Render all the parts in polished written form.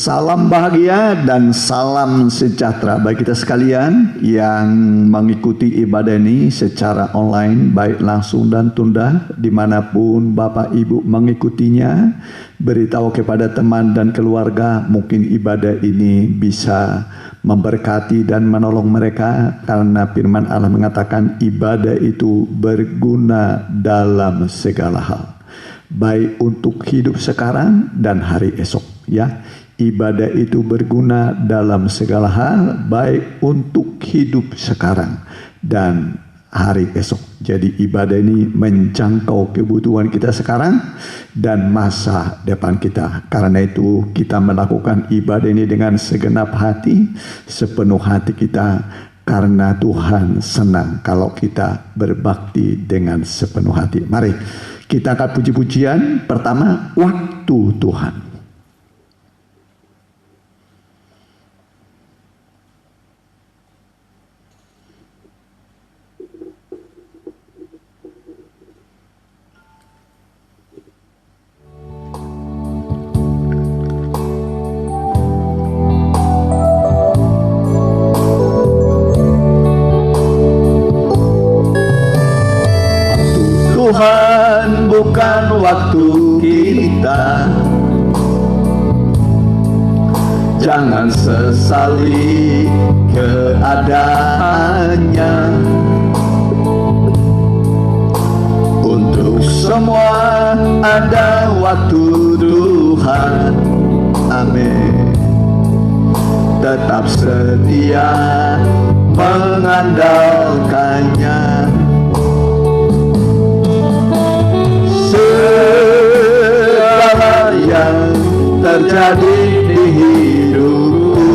Salam bahagia dan salam sejahtera bagi kita sekalian yang mengikuti ibadah ini secara online, baik langsung dan tunda, dimanapun Bapak Ibu mengikutinya. Beritahu kepada teman dan keluarga, mungkin ibadah ini bisa memberkati dan menolong mereka, karena firman Allah mengatakan ibadah itu berguna dalam segala hal, baik untuk hidup sekarang dan hari esok, ya. Ibadah itu berguna dalam segala hal, baik untuk hidup sekarang dan hari esok. Jadi ibadah ini menjangkau kebutuhan kita sekarang dan masa depan kita. Karena itu kita melakukan ibadah ini dengan segenap hati, sepenuh hati kita, karena Tuhan senang kalau kita berbakti dengan sepenuh hati. Mari kita angkat puji-pujian. Pertama, waktu Tuhan. Tuhan bukan waktu kita, jangan sesali keadaannya. Untuk semua ada waktu Tuhan, amin. Tetap setia mengandalkannya. Segala yang terjadi di hidupku,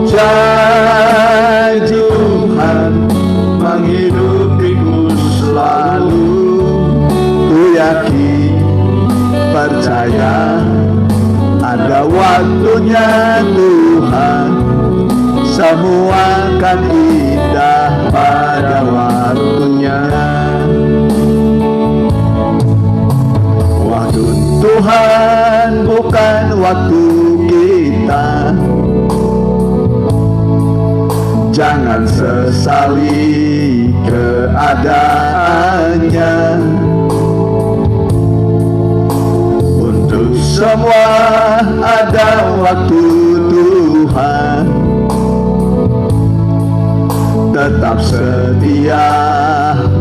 janji Tuhan menghidupiku selalu. Ku yakin, percaya, ada waktunya Tuhan, semua akan indah pada waktunya. Tuhan bukan waktu kita, jangan sesali keadaannya. Untuk semua ada waktu Tuhan, tetap setia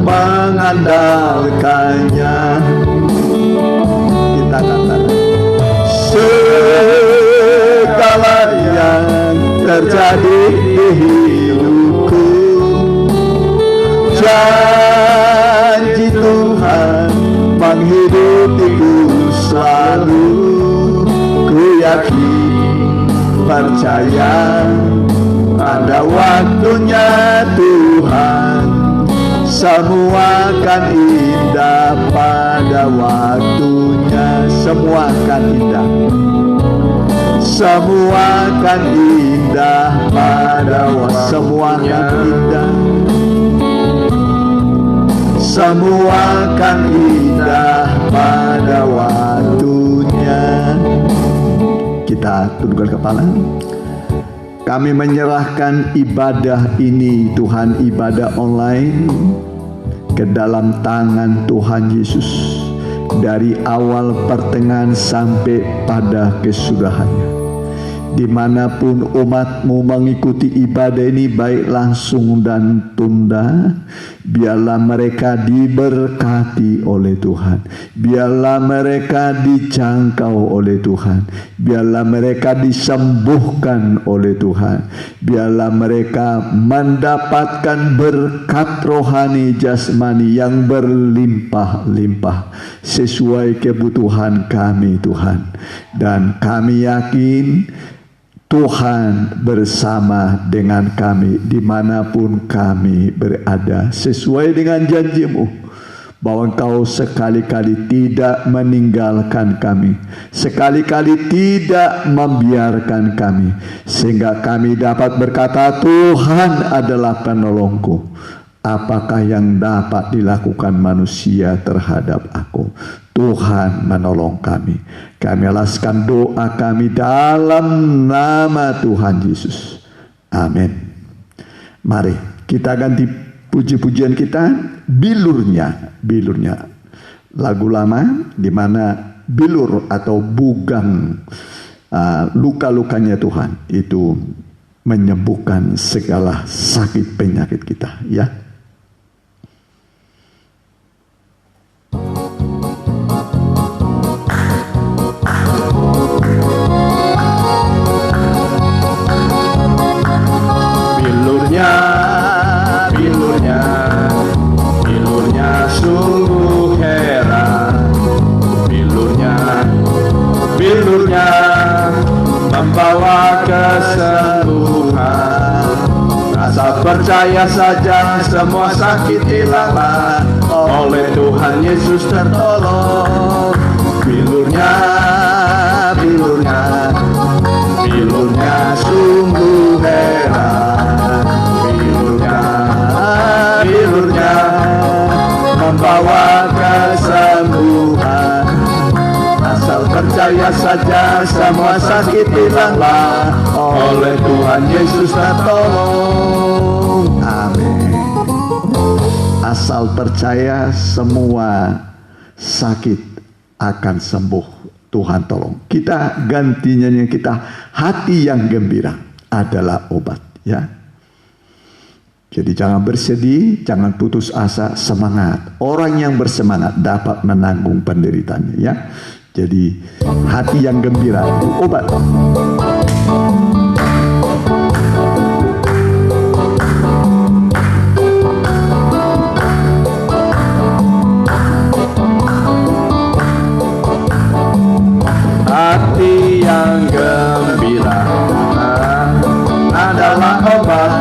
mengandalkannya. Segala yang terjadi di hidupku, janji Tuhan menghidupiku selalu. Ku yakin, percaya, ada waktunya Tuhan, semua akan indah pada waktunya. Semua akan indah, semua akan indah pada waktunya. Semua akan indah, semua akan indah pada waktunya. Kita tundukkan kepala. Kami menyerahkan ibadah ini, Tuhan, ibadah online, ke dalam tangan Tuhan Yesus, dari awal pertengahan sampai pada kesudahannya. Dimanapun umat-Mu mengikuti ibadah ini, baik langsung dan tunda, biarlah mereka diberkati oleh Tuhan, biarlah mereka dijangkau oleh Tuhan, biarlah mereka disembuhkan oleh Tuhan, biarlah mereka mendapatkan berkat rohani jasmani yang berlimpah-limpah sesuai kebutuhan kami, Tuhan. Dan kami yakin Tuhan bersama dengan kami dimanapun kami berada, sesuai dengan janji-Mu bahwa Engkau sekali-kali tidak meninggalkan kami, sekali-kali tidak membiarkan kami, sehingga kami dapat berkata, Tuhan adalah penolongku. Apakah yang dapat dilakukan manusia terhadap aku? Tuhan menolong kami. Kami alaskan doa kami dalam nama Tuhan Yesus. Amin. Mari kita ganti puji-pujian kita, bilurnya. Lagu lama di mana bilur atau bugang luka-lukanya Tuhan itu menyembuhkan segala sakit penyakit kita, ya. Bilurnya sungguh heran. Bilurnya membawa kesembuhan. Asal percaya saja semua sakit hilanglah, oleh Tuhan Yesus tertolong. Bilurnya sungguh heran. Bilurnya membawa kesembuhan. Asal percaya saja semua sakit hilanglah, oleh Tuhan Yesus tertolong. Amin. Asal percaya semua sakit akan sembuh. Tuhan tolong. Kita gantinya kita hati yang gembira adalah obat, ya. Jadi jangan bersedih, jangan putus asa, semangat. Orang yang bersemangat dapat menanggung penderitaannya, ya. Jadi hati yang gembira itu obat. Hati yang gembira adalah obat.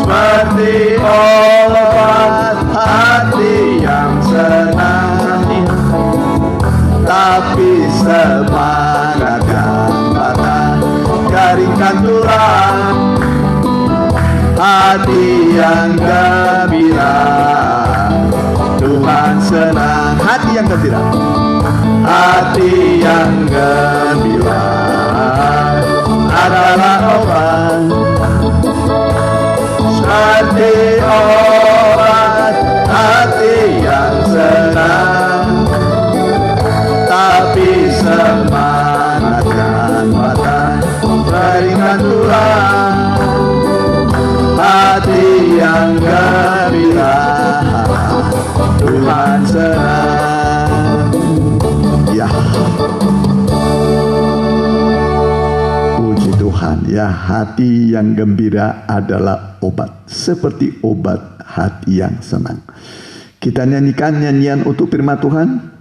Seperti obat hati yang senang, tapi semangatkan patah, garingkan tulang. Hati yang gembira, Tuhan senang. Hati yang gembira, hati yang gembira adalah obat. Seperti obat hati yang senang, tapi semangatkan patah, garingkan tulang. Hati yang gembira, Tuhan senang. Ya, puji Tuhan, ya. Hati yang gembira adalah obat, seperti obat hati yang senang. Kita nyanyikan nyanyian untuk firman Tuhan.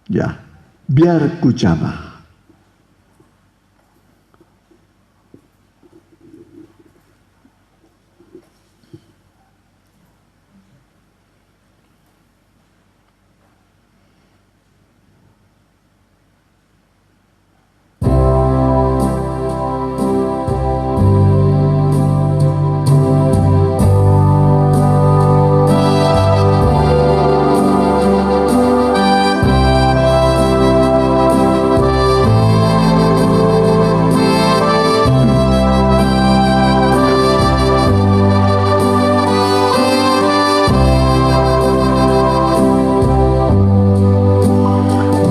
Ya, biar ku jamah.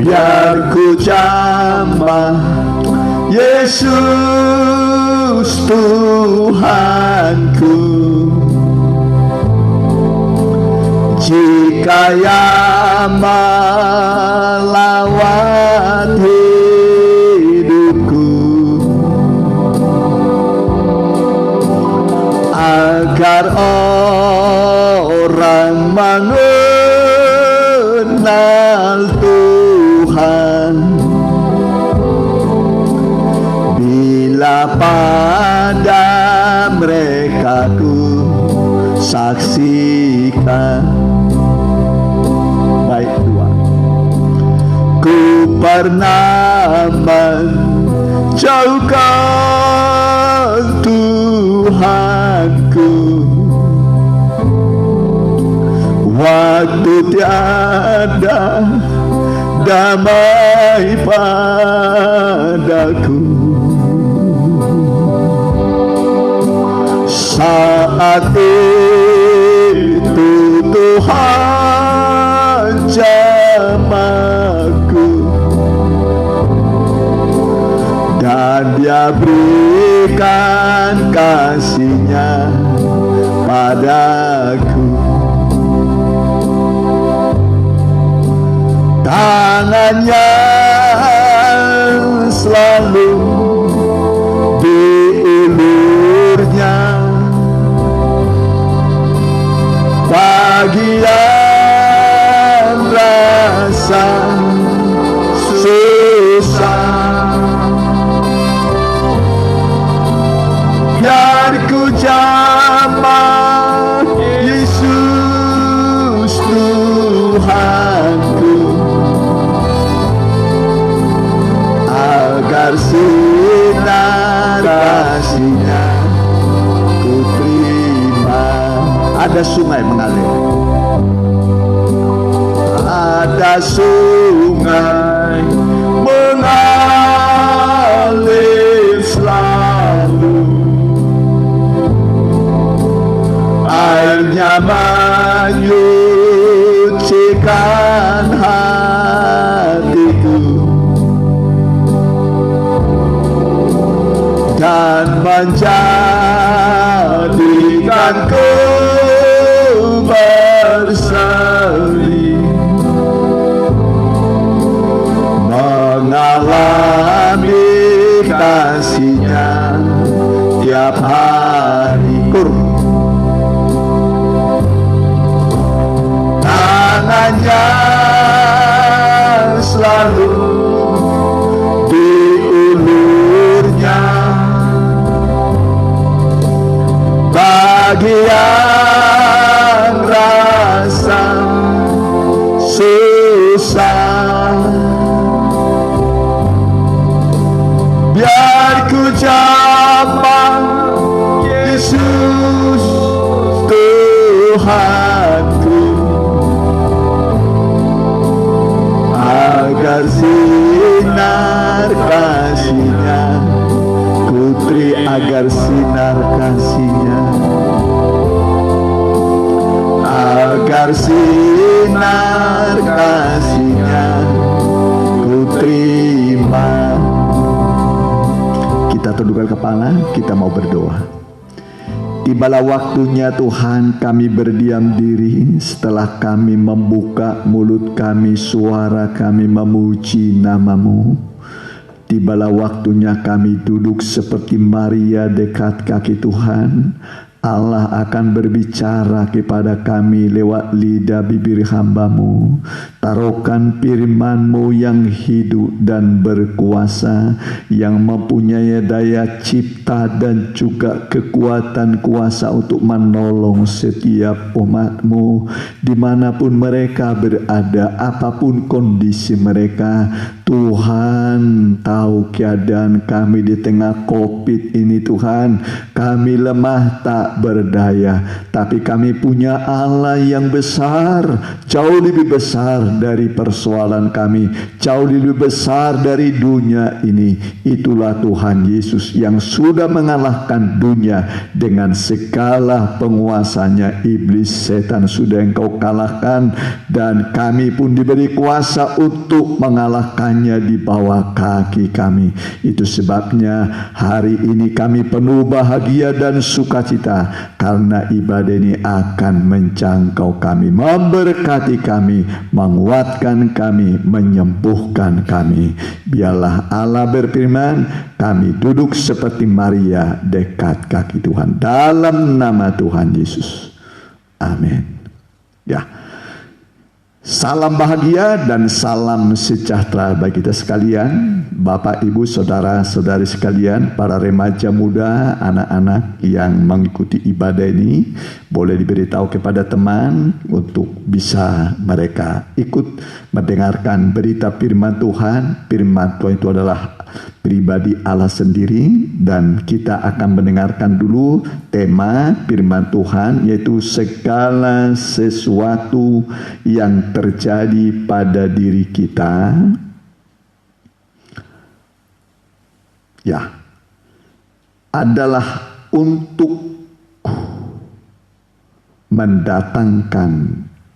Biar ku jamah Yesus Tuhanku, jika yang melawat hidupku, agar orang mengenal Tuhan. Bila pada mereka ku saksikan, baik Tuhan, ku pernah menjauhkan Tuhanku, waktu tiada damai padaku. Saat itu Tuhan jamaku, dan Dia berikan kasih-Nya padaku. Tangan-Nya selalu diulurnya, bagian rasa susah, biar ku jamah Yesus Tuhanku, agar sinar kasih-Nya ku terima. Ada sungai mengalir, ada sungai mengalir selalu, airnya menyucikan hatiku dan menjadikanku berseri, mengalami kasih-Nya tiap hari. Tangan-Nya selalu diulurnya, bagian rasa susah, biar ku jamah Yesus Tuhanku, agar sinar kasih-Nya putri, agar sinar kasih-Nya, agar sinar kasih-Nya ku terima. Kita tundukkan kepala, kita mau berdoa. Tibalah waktunya Tuhan kami berdiam diri setelah kami membuka mulut kami, suara kami memuji nama-Mu. Tibalah waktunya kami duduk seperti Maria dekat kaki Tuhan. Allah akan berbicara kepada kami lewat lidah bibir hamba-Mu. Taruhkan firman-Mu yang hidup dan berkuasa, yang mempunyai daya cipta dan juga kekuatan kuasa untuk menolong setiap umat-Mu dimanapun mereka berada, apapun kondisi mereka. Tuhan tahu keadaan kami di tengah COVID ini Tuhan. Kami lemah tak berdaya, tapi kami punya Allah yang besar, jauh lebih besar dari persoalan kami, jauh lebih besar dari dunia ini. Itulah Tuhan Yesus yang sudah mengalahkan dunia dengan segala penguasanya. Iblis, setan sudah Engkau kalahkan, dan kami pun diberi kuasa untuk mengalahkannya di bawah kaki kami. Itu sebabnya hari ini kami penuh bahagia dan sukacita, karena ibadah ini akan menjangkau kami, memberkati kami, menguatkan kami, menyembuhkan kami. Biarlah Allah berfirman, kami duduk seperti Maria dekat kaki Tuhan, dalam nama Tuhan Yesus. Amin. Ya. Salam bahagia dan salam sejahtera bagi kita sekalian, Bapak, Ibu, Saudara-saudari sekalian, para remaja muda, anak-anak yang mengikuti ibadah ini. Boleh diberitahu kepada teman untuk bisa mereka ikut mendengarkan berita firman Tuhan. Firman Tuhan itu adalah pribadi Allah sendiri, dan kita akan mendengarkan dulu tema firman Tuhan, yaitu segala sesuatu yang terjadi pada diri kita adalah untuk mendatangkan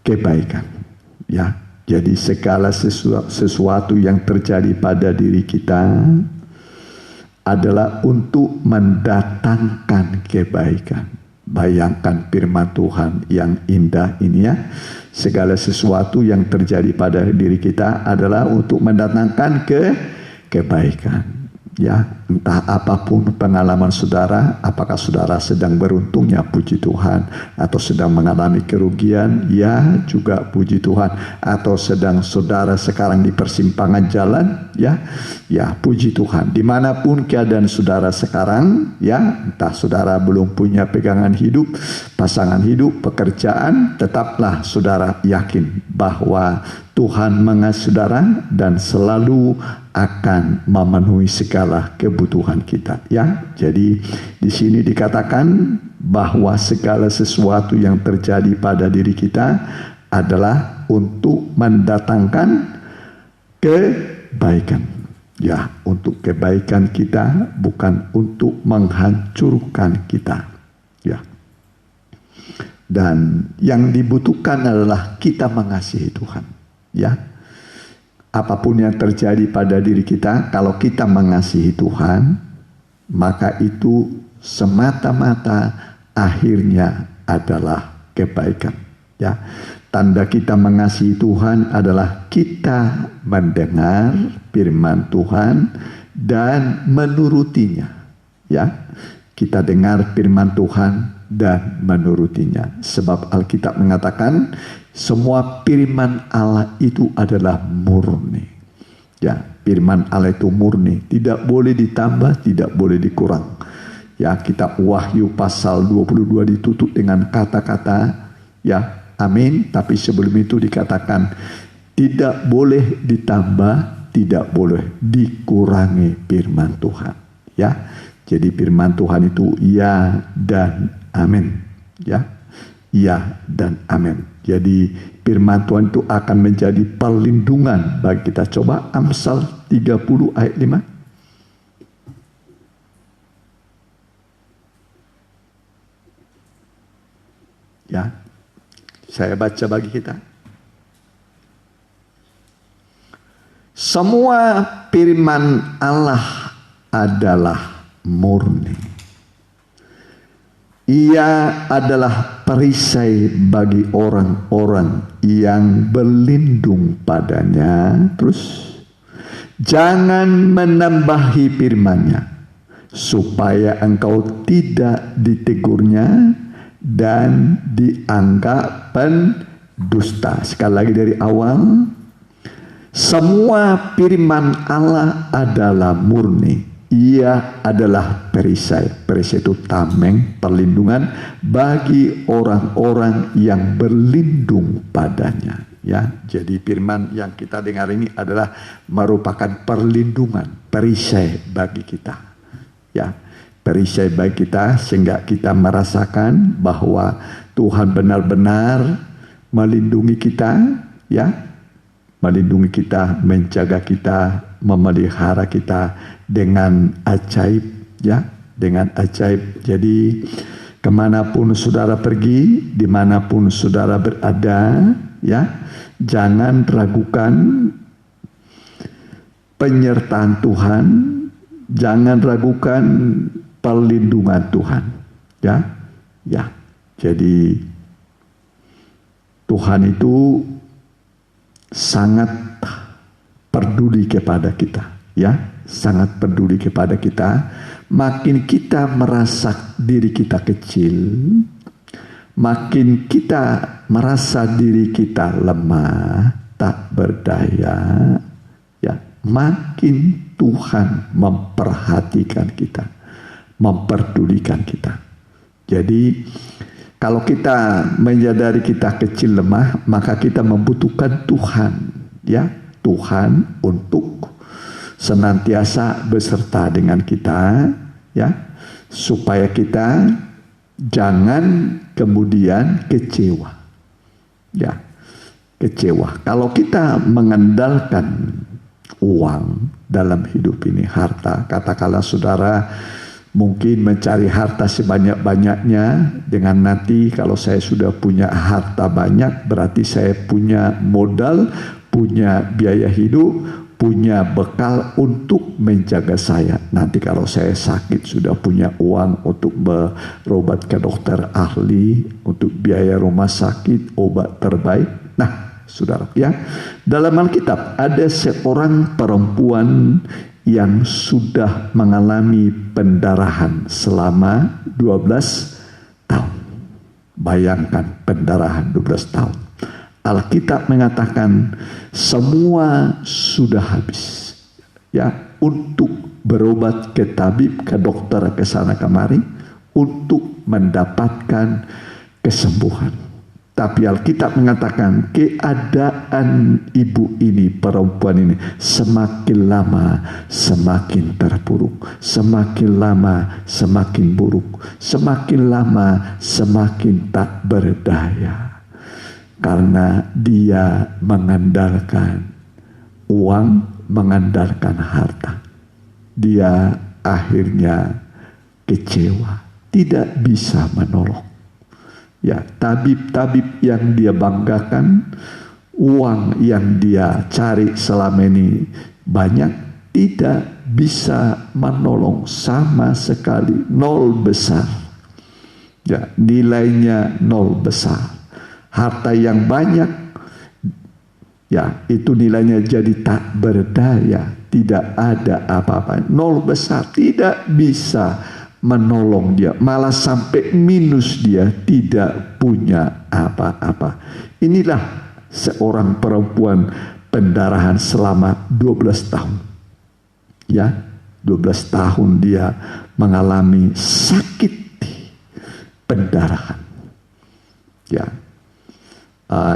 kebaikan. Jadi segala sesuatu yang terjadi pada diri kita adalah untuk mendatangkan kebaikan. Bayangkan firman Tuhan yang indah ini segala sesuatu yang terjadi pada diri kita adalah untuk mendatangkan kebaikan. Entah apapun pengalaman saudara, apakah saudara sedang beruntung, puji Tuhan, atau sedang mengalami kerugian, juga puji Tuhan, atau sedang saudara sekarang di persimpangan jalan, puji Tuhan. Dimanapun keadaan saudara sekarang, entah saudara belum punya pegangan hidup, pasangan hidup, pekerjaan, tetaplah saudara yakin bahwa Tuhan mengasihi saudara dan selalu akan memenuhi segala kebutuhan kita. Jadi di sini dikatakan bahwa segala sesuatu yang terjadi pada diri kita adalah untuk mendatangkan kebaikan. Untuk kebaikan kita, bukan untuk menghancurkan kita. Dan yang dibutuhkan adalah kita mengasihi Tuhan. Apapun yang terjadi pada diri kita, kalau kita mengasihi Tuhan, maka itu semata-mata akhirnya adalah kebaikan. Tanda kita mengasihi Tuhan adalah kita mendengar firman Tuhan dan menurutinya. Kita dengar firman Tuhan dan menurutinya. Sebab Alkitab mengatakan semua firman Allah itu adalah murni. Firman Allah itu murni, tidak boleh ditambah, tidak boleh dikurang. Kitab Wahyu pasal 22 ditutup dengan kata-kata amin, tapi sebelum itu dikatakan tidak boleh ditambah, tidak boleh dikurangi firman Tuhan. Jadi firman Tuhan itu ya dan amin. Ya dan amin. Jadi firman Tuhan itu akan menjadi perlindungan bagi kita. Coba Amsal 30 ayat 5. Saya baca bagi kita. Semua firman Allah adalah murni. Ia adalah perisai bagi orang-orang yang berlindung padanya. Terus, jangan menambahi firman-Nya, supaya engkau tidak ditegurnya dan dianggap pendusta. Sekali lagi dari awal, semua firman Allah adalah murni. Ia adalah perisai. Perisai itu tameng, perlindungan bagi orang-orang yang berlindung padanya. Jadi firman yang kita dengar ini adalah merupakan perlindungan, perisai bagi kita. Perisai bagi kita sehingga kita merasakan bahwa Tuhan benar-benar melindungi kita, melindungi kita, menjaga kita, memelihara kita dengan ajaib, dengan ajaib. Jadi kemanapun saudara pergi, dimanapun saudara berada, jangan ragukan penyertaan Tuhan, jangan ragukan perlindungan Tuhan. Jadi Tuhan itu sangat peduli kepada kita, sangat peduli kepada kita. Makin kita merasa diri kita kecil, makin kita merasa diri kita lemah, tak berdaya, makin Tuhan memperhatikan kita, memperdulikan kita. Jadi kalau kita menyadari kita kecil lemah, maka kita membutuhkan Tuhan, Tuhan untuk senantiasa beserta dengan kita, ya, supaya kita jangan kemudian kecewa. Ya, kecewa. Kalau kita mengandalkan uang dalam hidup ini, harta, katakanlah saudara mungkin mencari harta sebanyak-banyaknya dengan nanti kalau saya sudah punya harta banyak berarti saya punya modal, punya biaya hidup, punya bekal untuk menjaga saya. Nanti kalau saya sakit sudah punya uang untuk berobat ke dokter ahli, untuk biaya rumah sakit, obat terbaik. Nah, saudara, ya, dalam Alkitab ada seorang perempuan yang sudah mengalami pendarahan selama 12 tahun. Bayangkan pendarahan 12 tahun. Alkitab mengatakan semua sudah habis. Ya, untuk berobat ke tabib, ke dokter, ke sana kemari untuk mendapatkan kesembuhan. Tapi Alkitab mengatakan keadaan ibu ini, perempuan ini semakin lama semakin terpuruk, semakin lama semakin buruk, semakin lama semakin tak berdaya. Karena dia mengandalkan uang, mengandalkan harta. Dia akhirnya kecewa, tidak bisa menolong. Ya, tabib-tabib yang dia banggakan, uang yang dia cari selama ini banyak, tidak bisa menolong sama sekali, nol besar. Ya, nilainya nol besar. Harta yang banyak, ya, itu nilainya jadi tak berdaya, tidak ada apa-apa, nol besar, tidak bisa menolong dia, malah sampai minus dia, tidak punya apa-apa. Inilah seorang perempuan pendarahan selama 12 tahun. Ya, 12 tahun dia mengalami sakit pendarahan. Ya,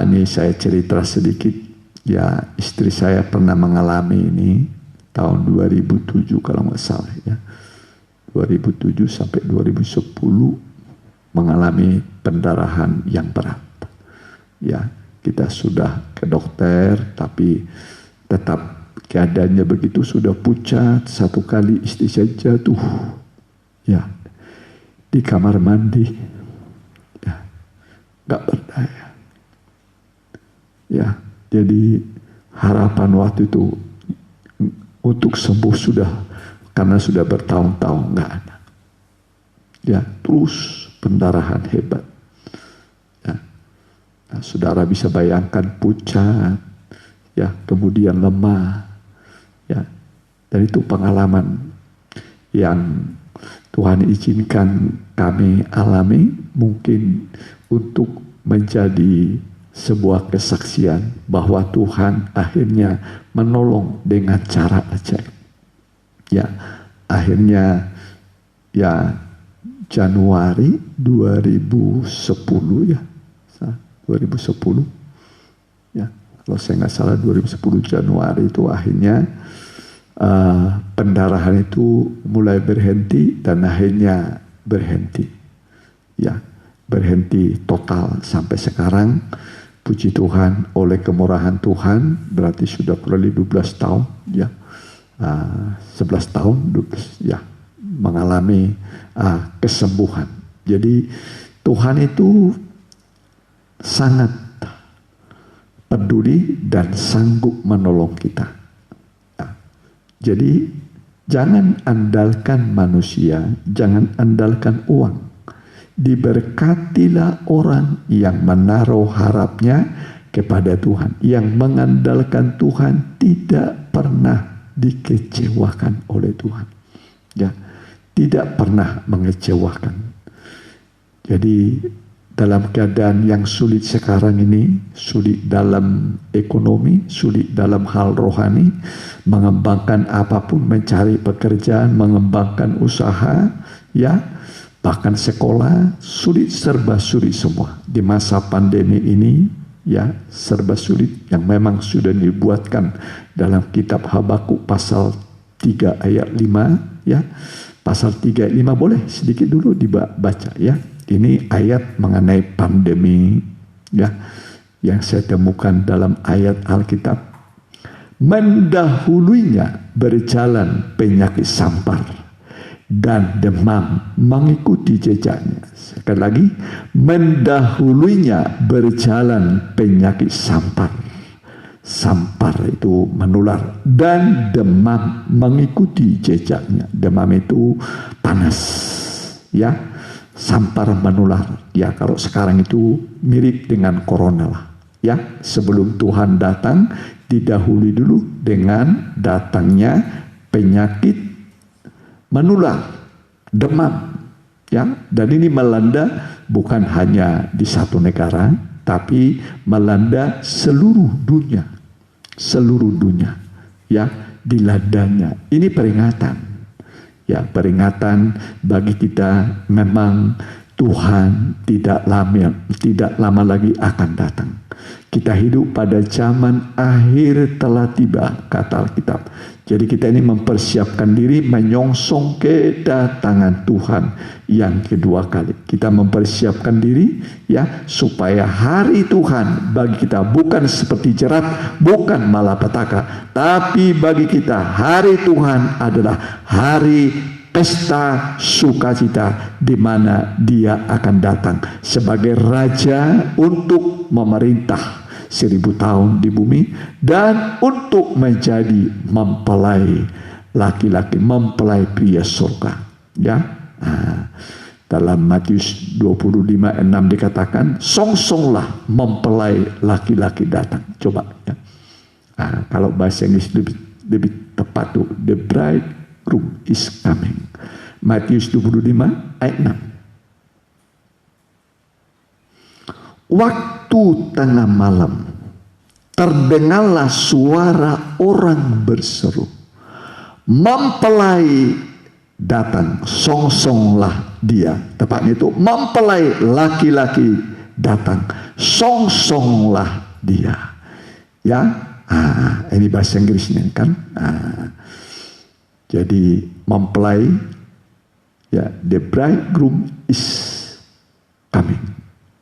ini saya cerita sedikit. Ya, istri saya pernah mengalami ini tahun 2007 kalau nggak salah, ya. 2007 sampai 2010 mengalami pendarahan yang berat. Ya, kita sudah ke dokter, tapi tetap keadaannya begitu, sudah pucat. Satu kali istri saya jatuh, ya, di kamar mandi, ya, nggak berdaya. Ya, jadi harapan waktu itu untuk sembuh sudah, karena sudah bertahun-tahun nggak ada. Ya, terus pendarahan hebat. Ya. Nah, saudara bisa bayangkan pucat, ya, kemudian lemah, ya, dan itu pengalaman yang Tuhan izinkan kami alami, mungkin untuk menjadi sebuah kesaksian bahwa Tuhan akhirnya menolong dengan cara ajaib. Ya, akhirnya, ya, Januari 2010, ya, 2010, ya, kalau saya nggak salah 2010 Januari itu akhirnya pendarahan itu mulai berhenti dan akhirnya berhenti, ya, berhenti total sampai sekarang. Puji Tuhan, oleh kemurahan Tuhan, berarti sudah kurang lebih 12 tahun, ya. 11 tahun, ya, mengalami kesembuhan. Jadi Tuhan itu sangat peduli dan sanggup menolong kita. Ya. Jadi jangan andalkan manusia, jangan andalkan uang. Diberkatilah orang yang menaruh harapnya kepada Tuhan, yang mengandalkan Tuhan, tidak pernah dikecewakan oleh Tuhan. Ya, tidak pernah mengecewakan. Jadi dalam keadaan yang sulit sekarang ini, sulit dalam ekonomi, sulit dalam hal rohani, mengembangkan apapun, mencari pekerjaan, mengembangkan usaha, ya, bahkan sekolah, sulit, serba sulit semua. Di masa pandemi ini, ya, serba sulit, yang memang sudah dibuatkan dalam kitab Habakuk pasal 3 ayat 5 ya. Pasal 3 ayat 5 boleh sedikit dulu dibaca ya. Ini ayat mengenai pandemi ya, yang saya temukan dalam ayat Alkitab. Mendahulunya berjalan penyakit sampar dan demam mengikuti jejaknya. Sekali lagi, mendahulunya berjalan penyakit sampar. Sampar itu menular, dan demam mengikuti jejaknya. Demam itu panas ya. Sampar menular ya, kalau sekarang itu mirip dengan corona lah ya. Sebelum Tuhan datang, didahului dulu dengan datangnya penyakit menular, demam ya. Dan ini melanda bukan hanya di satu negara, tapi melanda seluruh dunia ya, dilandanya. Ini peringatan ya, peringatan bagi kita. Memang Tuhan tidak lama lagi akan datang. Kita hidup pada zaman akhir telah tiba, kata Alkitab. Jadi kita ini mempersiapkan diri menyongsong kedatangan Tuhan yang kedua kali. Kita mempersiapkan diri ya, supaya hari Tuhan bagi kita bukan seperti jerat, bukan malapetaka, tapi bagi kita hari Tuhan adalah hari pesta sukacita, di mana Dia akan datang sebagai Raja untuk memerintah 1000 tahun di bumi, dan untuk menjadi mempelai laki-laki, mempelai pria surga ya. Dalam Matius 25:6 dikatakan, songsonglah mempelai laki-laki datang. Coba ya. Kalau bahasa Inggris lebih tepat tuh, the bridegroom is coming. Matius 25 ayat 6. Waktu tengah malam terdengarlah suara orang berseru, mempelai datang, songsonglah dia. Tepatnya itu, mempelai laki-laki datang, songsonglah dia ya. Ini bahasa Inggrisnya kan. Jadi mempelai ya, the bridegroom is coming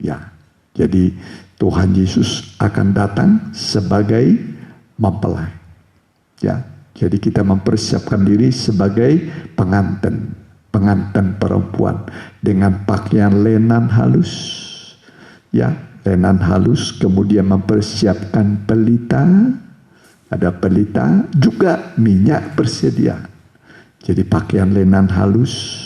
ya. Jadi Tuhan Yesus akan datang sebagai mempelai ya. Jadi kita mempersiapkan diri sebagai pengantin perempuan dengan pakaian lenan halus ya, lenan halus. Kemudian mempersiapkan pelita, ada pelita juga minyak bersedia. Jadi pakaian lenan halus,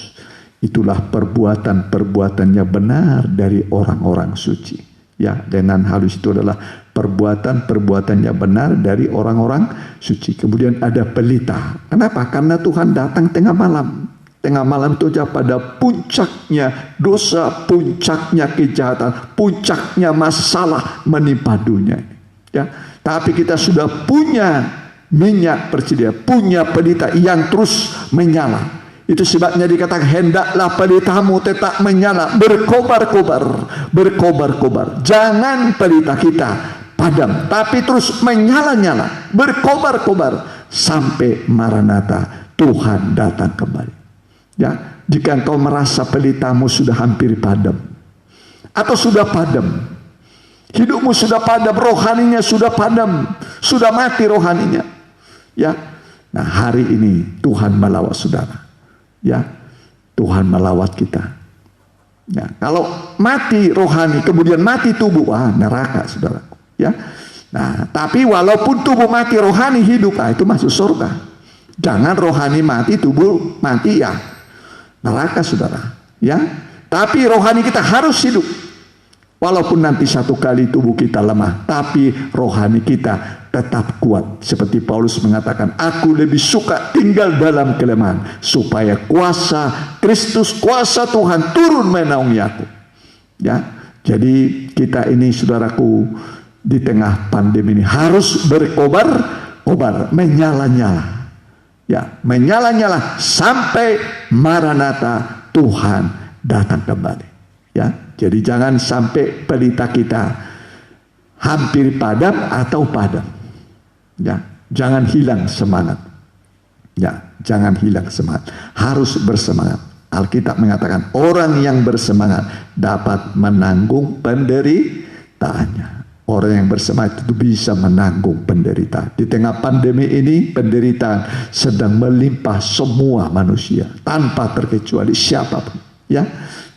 itulah perbuatannya benar dari orang-orang suci ya. Lenan halus itu adalah perbuatannya benar dari orang-orang suci. Kemudian ada pelita. Kenapa? Karena Tuhan datang tengah malam. Tengah malam itu aja pada puncaknya dosa, puncaknya kejahatan, puncaknya masalah menimpa dunia ya. Tapi kita sudah punya minyak bersedia, punya pelita yang terus menyala. Itu sebabnya dikatakan, hendaklah pelitamu tetap menyala, berkobar-kobar. Jangan pelita kita padam, tapi terus menyala-nyala, berkobar-kobar sampai Maranatha, Tuhan datang kembali. Ya, jika engkau merasa pelitamu sudah hampir padam atau sudah padam, hidupmu sudah padam, rohaninya sudah padam, sudah mati rohaninya. Ya, nah hari ini Tuhan melawat saudara. Ya, Tuhan melawat kita. Ya, kalau mati rohani kemudian mati tubuh, neraka saudaraku. Ya, nah tapi walaupun tubuh mati rohani hidup, itu masuk surga. Jangan rohani mati tubuh mati ya neraka saudara. Ya, tapi rohani kita harus hidup. Walaupun nanti satu kali tubuh kita lemah, tapi rohani kita tetap kuat. Seperti Paulus mengatakan, aku lebih suka tinggal dalam kelemahan, supaya kuasa Kristus, kuasa Tuhan turun menaungi aku. Ya, jadi kita ini saudaraku, di tengah pandemi ini harus berkobar-kobar, menyala-nyala. Ya, menyala-nyala sampai Maranatha, Tuhan datang kembali. Ya, jadi jangan sampai pelita kita hampir padam atau padam. Ya, jangan hilang semangat. Ya, jangan hilang semangat. Harus bersemangat. Alkitab mengatakan orang yang bersemangat dapat menanggung penderitaannya. Orang yang bersemangat itu bisa menanggung penderitaan. Di tengah pandemi ini, penderitaan sedang melimpah semua manusia tanpa terkecuali siapapun. Ya,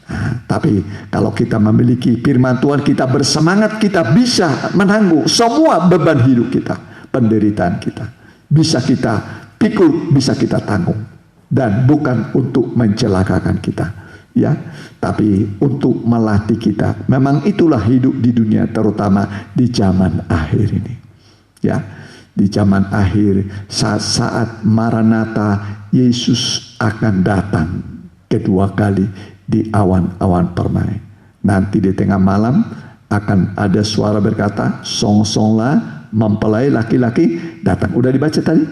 nah, tapi kalau kita memiliki firman Tuhan, kita bersemangat, kita bisa menanggung semua beban hidup kita, penderitaan kita. Bisa kita pikul, bisa kita tanggung, dan bukan untuk mencelakakan kita. Ya, tapi untuk melatih kita. Memang itulah hidup di dunia, terutama di zaman akhir ini. Ya, di zaman akhir, saat Maranatha, Yesus akan datang kedua kali di awan-awan permai. Nanti di tengah malam akan ada suara berkata, song-songlah mempelai laki-laki datang. Udah dibaca tadi?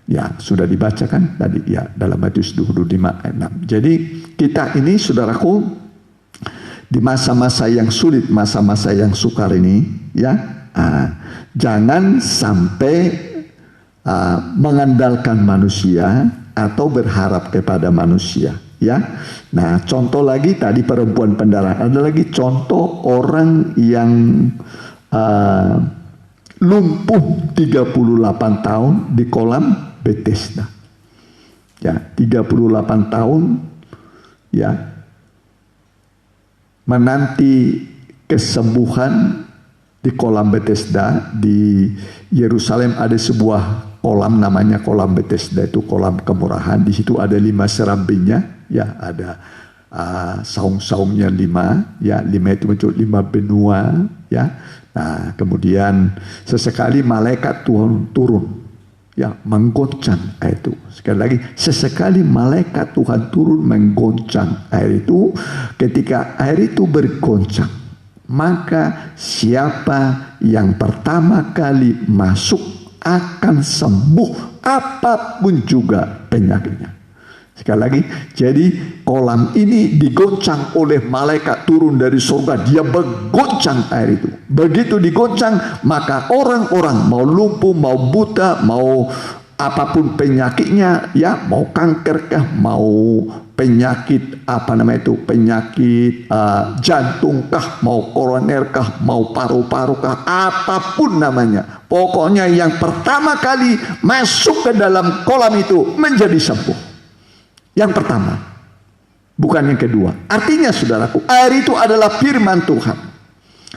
Ya, sudah dibacakan tadi ya dalam Matius 25 ayat 6. Jadi kita ini, saudaraku, di masa-masa yang sulit, masa-masa yang sukar ini, ya, jangan sampai mengandalkan manusia atau berharap kepada manusia, ya. Nah, contoh lagi tadi perempuan pendarahan, ada lagi contoh orang yang lumpuh 38 tahun di kolam Bethesda. Ya, 38 tahun ya menanti kesembuhan di kolam Bethesda. Di Yerusalem ada sebuah kolam namanya kolam Bethesda, itu kolam kemurahan. Di situ ada 5 serambinya, ya, ada saung-saungnya 5, ya, 5 itu muncul 5 benua, ya. Nah, kemudian sesekali malaikat Tuhan turun, ya, menggoncang air itu. Sekali lagi, sesekali malaikat Tuhan turun menggoncang air itu. Ketika air itu bergoncang, maka siapa yang pertama kali masuk akan sembuh apapun juga penyakitnya. Sekali lagi, jadi kolam ini digoncang oleh malaikat turun dari surga. Dia bergoncang air itu. Begitu digoncang, maka orang-orang mau lumpuh, mau buta, mau apapun penyakitnya, ya, mau kanker kah, mau penyakit penyakit jantung kah, mau koroner kah, mau paru-paru kah, apapun namanya, pokoknya yang pertama kali masuk ke dalam kolam itu menjadi sembuh. Yang pertama, bukan yang kedua. Artinya, saudaraku, air itu adalah firman Tuhan.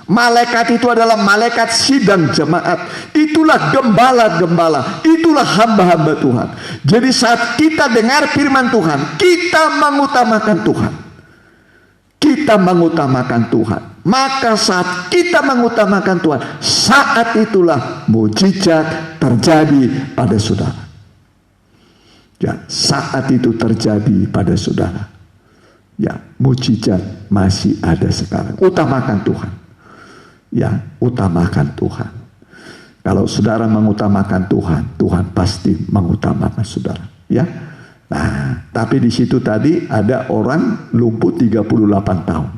Malaikat itu adalah malaikat sidang jemaat. Itulah gembala-gembala. Itulah hamba-hamba Tuhan. Jadi saat kita dengar firman Tuhan, kita mengutamakan Tuhan. Kita mengutamakan Tuhan. Maka saat kita mengutamakan Tuhan, saat itulah mujizat terjadi pada saudara. Ya, saat itu terjadi pada saudara. Ya, mujizat masih ada sekarang. Utamakan Tuhan. Ya, utamakan Tuhan. Kalau saudara mengutamakan Tuhan, Tuhan pasti mengutamakan saudara. Ya. Nah, tapi di situ tadi ada orang lumpuh 38 tahun.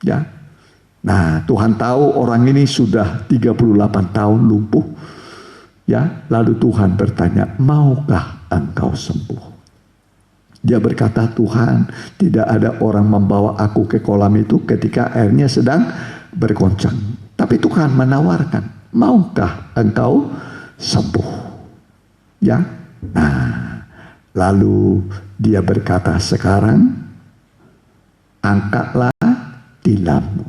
Ya. Nah, Tuhan tahu orang ini sudah 38 tahun lumpuh. Ya, lalu Tuhan bertanya, maukah engkau sembuh? Dia berkata, Tuhan, tidak ada orang membawa aku ke kolam itu ketika airnya sedang bergoncang. Tapi Tuhan menawarkan, maukah engkau sembuh? Ya. Nah, lalu dia berkata, sekarang angkatlah tilammu,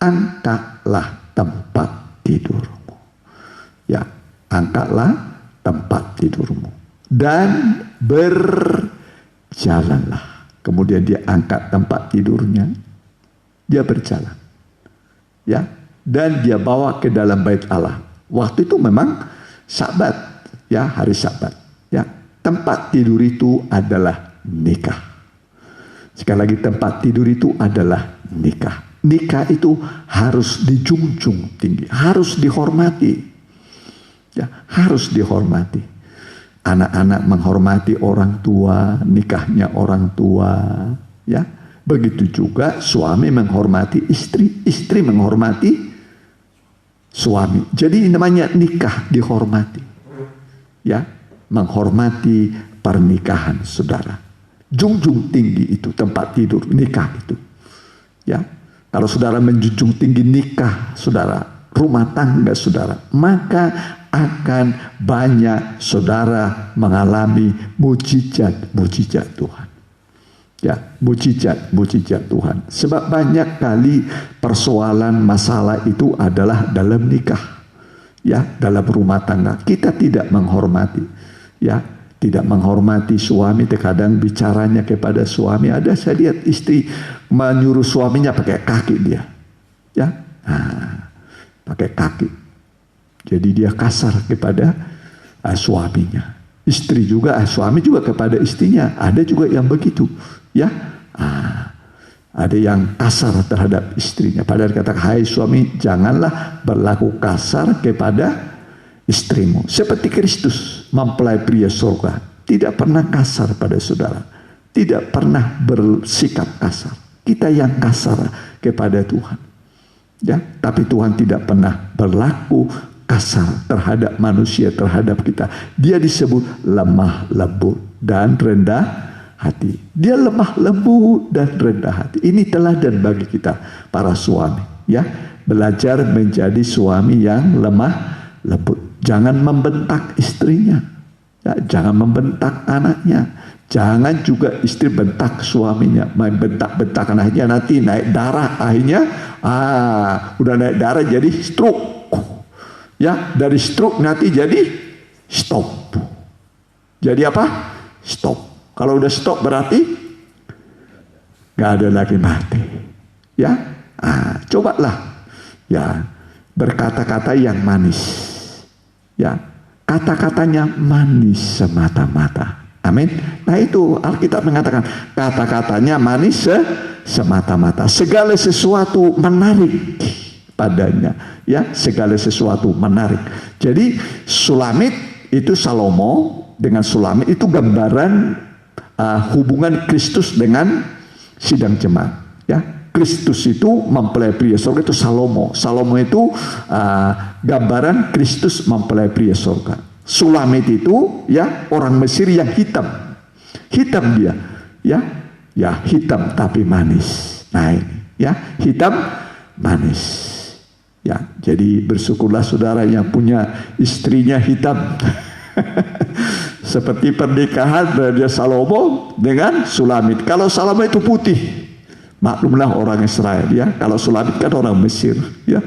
angkatlah tempat tidurmu. Ya, angkatlah tempat tidurmu dan berjalanlah. Kemudian dia angkat tempat tidurnya, dia berjalan, ya, dan dia bawa ke dalam bait Allah. Waktu itu memang Sabat, ya, hari Sabat, ya. Tempat tidur itu adalah nikah. Sekali lagi, tempat tidur itu adalah nikah. Nikah itu harus dijunjung tinggi, harus dihormati. Ya, harus dihormati. Anak-anak menghormati orang tua, nikahnya orang tua, ya. Begitu juga suami menghormati istri, istri menghormati suami. Jadi namanya nikah, dihormati. Ya. menghormati pernikahan saudara. Junjung tinggi itu tempat tidur nikah itu. Ya, kalau saudara menjunjung tinggi nikah saudara, rumah tangga saudara, maka akan banyak saudara mengalami mujizat Tuhan. Ya, mujizat Tuhan. Sebab banyak kali persoalan masalah itu adalah dalam nikah. Ya, dalam rumah tangga kita tidak menghormati. Ya, tidak menghormati suami. Terkadang bicaranya kepada suami, ada saya lihat istri menyuruh suaminya pakai kaki dia. Ya, pakai kaki. Jadi dia kasar kepada suaminya. Istri juga, suami juga kepada istrinya. Ada juga yang begitu. Ya, ada yang kasar terhadap istrinya. Padahal kata, hai suami, janganlah berlaku kasar kepada istrimu. Seperti Kristus mempelai pria surga, tidak pernah kasar pada saudara, tidak pernah bersikap kasar. Kita yang kasar kepada Tuhan. Ya, tapi Tuhan tidak pernah berlaku kasar terhadap manusia, terhadap kita. Dia disebut lemah lembut dan rendah hati. Dia lemah lembut dan rendah hati. Ini teladan bagi kita para suami. Ya, belajar menjadi suami yang lemah lembut. Jangan membentak istrinya. Ya, jangan membentak anaknya. Jangan juga istri bentak suaminya. Main bentak-bentak anaknya, nanti naik darah. Akhirnya udah naik darah jadi stroke. Ya, dari stroke nanti jadi stop. Jadi apa? Stop. Kalau udah stop berarti gak ada lagi mati. Ya, cobalah. Ya, berkata-kata yang manis. Ya, kata-katanya manis semata-mata. Amin. Nah itu Alkitab mengatakan kata-katanya manis semata-mata. Segala sesuatu menarik padanya. Ya, segala sesuatu menarik. Jadi Sulamit itu, Salomo dengan Sulamit itu gambaran hubungan Kristus dengan sidang jemaat. Ya, Kristus itu mempelai pria surga, itu Salomo. Salomo itu gambaran Kristus mempelai pria surga. Sulamit itu ya orang Mesir yang hitam. Hitam dia. Ya hitam tapi manis. Nah ini ya, hitam manis. Ya, jadi bersyukurlah saudara yang punya istrinya hitam. Seperti pernikahan Raja Salomo dengan Sulamit. Kalau Salomo itu putih, maklumlah orang Israel ya. Kalau Sulamit kan orang Mesir ya.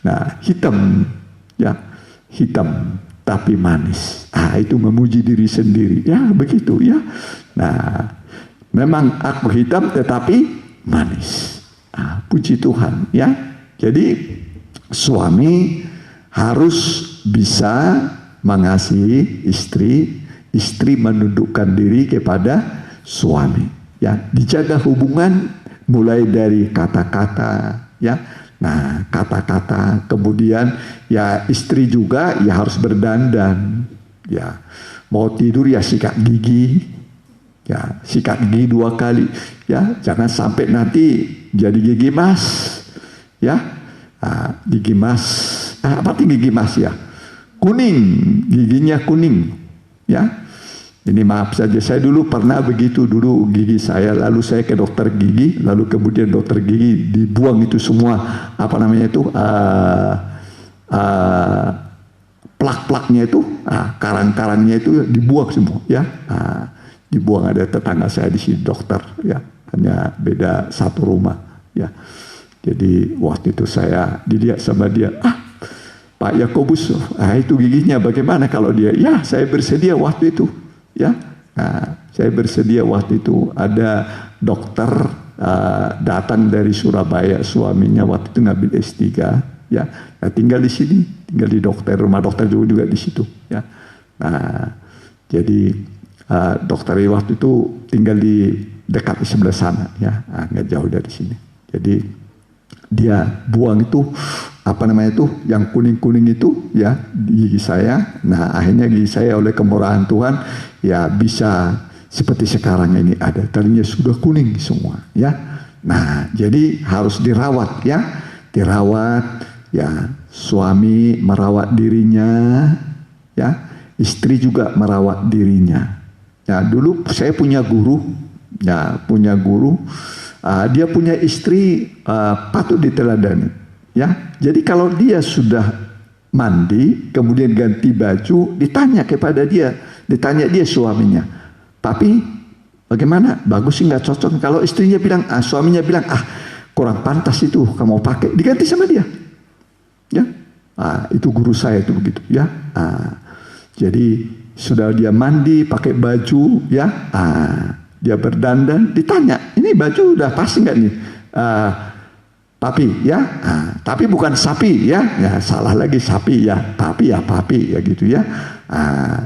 Nah, hitam ya, hitam tapi manis. Itu memuji diri sendiri ya, begitu ya. Nah, memang aku hitam tetapi manis. Puji Tuhan ya. Jadi suami harus bisa mengasihi istri, istri menundukkan diri kepada suami. Ya, dijaga hubungan mulai dari kata-kata, ya. Nah, kata-kata, kemudian ya istri juga ya harus berdandan, ya. Mau tidur ya sikat gigi, ya sikat gigi 2 kali, ya. Jangan sampai nanti jadi gigi mas, ya. Gigi mas, apa arti gigi mas ya? Kuning, giginya kuning, ya. Ini maaf saja, saya dulu pernah begitu, dulu gigi saya, lalu saya ke dokter gigi, lalu kemudian dokter gigi dibuang itu semua, apa namanya itu, plak-plaknya itu, karang-karangnya itu dibuang semua, ya. Dibuang. Ada tetangga saya di sini dokter, ya, hanya beda 1 rumah, ya. Jadi waktu itu saya dilihat sama dia, Pak Yakobus, itu giginya bagaimana kalau dia? Ya, saya bersedia waktu itu, ya. Saya bersedia waktu itu. Ada dokter datang dari Surabaya, suaminya waktu itu ngambil S3, ya. Tinggal di sini, tinggal di rumah dokter juga di situ, ya. Jadi dokter waktu itu tinggal di dekat di sebelah sana, ya, nggak jauh dari sini. Jadi dia buang itu, apa namanya itu, yang kuning-kuning itu, ya, gigi saya. Nah, akhirnya gigi saya oleh kemurahan Tuhan, ya bisa seperti sekarang ini ada. Tadinya sudah kuning semua, ya. Nah, jadi harus dirawat, ya. Dirawat, ya. Suami merawat dirinya, ya. istri juga merawat dirinya. Ya, dulu saya punya guru, dia punya istri patut diteladani. Ya, jadi kalau dia sudah mandi, kemudian ganti baju, ditanya dia suaminya, "Papi, bagaimana? Bagus sih, nggak cocok?" Kalau istrinya bilang, suaminya bilang, kurang pantas itu kamu pakai, diganti sama dia. Ya, itu guru saya itu begitu. Ya, jadi sudah dia mandi, pakai baju, ya, dia berdandan, ditanya, "Ini baju udah pas nggak nih? Papi, ya, tapi bukan sapi, ya, salah lagi, sapi, ya, papi, ya gitu ya."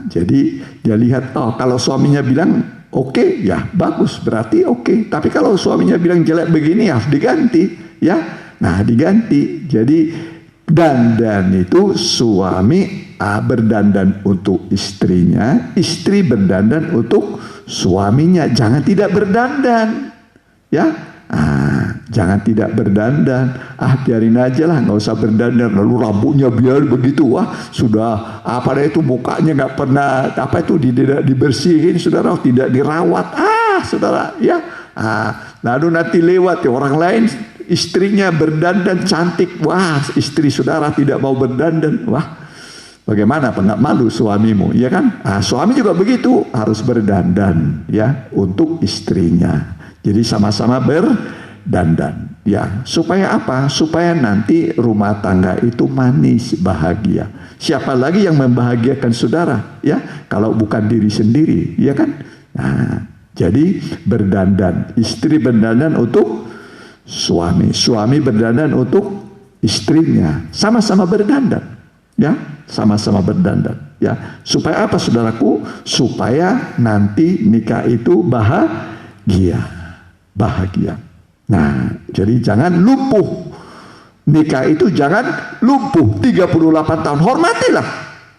Jadi dia lihat, kalau suaminya bilang oke, ya bagus, berarti oke. Tapi kalau suaminya bilang jelek begini, harus diganti, ya. Nah, diganti. Jadi dandan itu suami berdandan untuk istrinya, istri berdandan untuk suaminya. Jangan tidak berdandan, ya. Jangan tidak berdandan. Biarin aja lah, nggak usah berdandan. Lalu rambutnya biar begitu, sudah itu mukanya nggak pernah dibersihin, saudara, tidak dirawat, saudara, ya. Lalu nanti lewat orang lain, istrinya berdandan cantik, istri saudara tidak mau berdandan, bagaimana, nggak malu suamimu, ya kan? Suami juga begitu, harus berdandan, ya, untuk istrinya. Jadi sama-sama berdandan, ya. Supaya apa? Supaya nanti rumah tangga itu manis, bahagia. Siapa lagi yang membahagiakan saudara, ya? Kalau bukan diri sendiri, ya kan? Jadi berdandan, istri berdandan untuk suami, suami berdandan untuk istrinya, sama-sama berdandan, ya, sama-sama berdandan, ya. Supaya apa, saudaraku? Supaya nanti nikah itu bahagia. Nah, jadi jangan lumpuh. Nikah itu jangan lumpuh 38 tahun.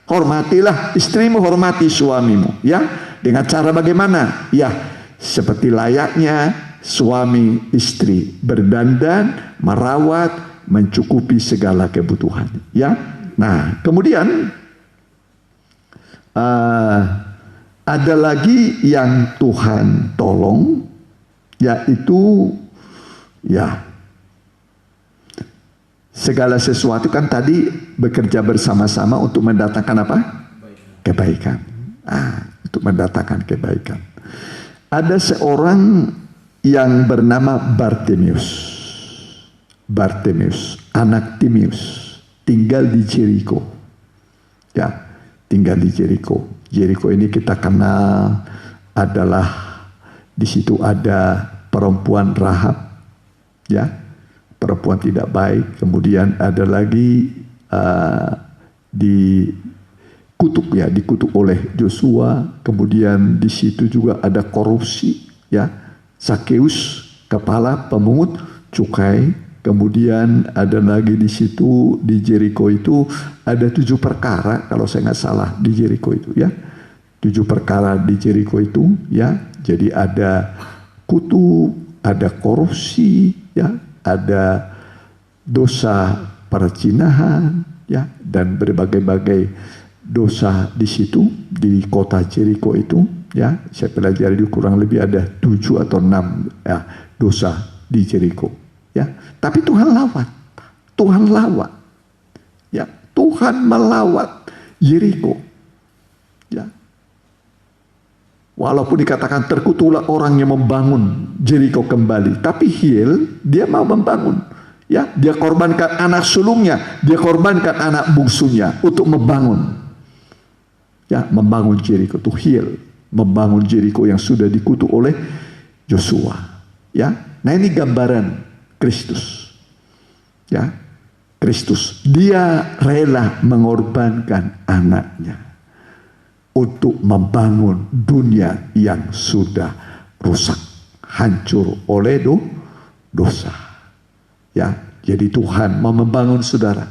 Hormatilah istrimu, hormati suamimu, ya. Dengan cara bagaimana? Ya, seperti layaknya suami istri berdandan, merawat, mencukupi segala kebutuhan, ya. Nah, kemudian ada lagi yang Tuhan tolong, yaitu, ya, segala sesuatu kan tadi bekerja bersama-sama untuk mendatangkan apa? Kebaikan. Untuk mendatangkan kebaikan. Ada seorang yang bernama Bartimeus, anak Timeus, tinggal di Jericho. Ya, tinggal di Jericho. Jericho ini kita kenal adalah, di situ ada perempuan Rahab, ya, perempuan tidak baik. Kemudian ada lagi dikutuk oleh Joshua. Kemudian di situ juga ada korupsi, ya. Zakeus, kepala pemungut cukai. Kemudian ada lagi di situ, di Jericho itu ada 7 perkara kalau saya nggak salah di Jericho itu, ya. 7 perkara di Jericho itu, ya. Jadi ada kutu, ada korupsi, ya, ada dosa perzinahan, ya, dan berbagai-bagai dosa di situ, di kota Jericho itu, ya. Saya pelajari kurang lebih ada 7 atau 6 ya, dosa di Jericho, ya. Tapi Tuhan lawat, ya. Tuhan melawat Jericho, ya. Walaupun dikatakan terkutuklah orang yang membangun Jericho kembali, tapi Hiel dia mau membangun, ya. Dia korbankan anak sulungnya, dia korbankan anak bungsunya untuk membangun, ya, membangun Jericho. Itu Hiel membangun Jericho yang sudah dikutuk oleh Joshua, ya. Nah, ini gambaran Kristus, ya. Kristus dia rela mengorbankan anaknya untuk membangun dunia yang sudah rusak, hancur oleh dosa. Ya, jadi Tuhan mau membangun saudara.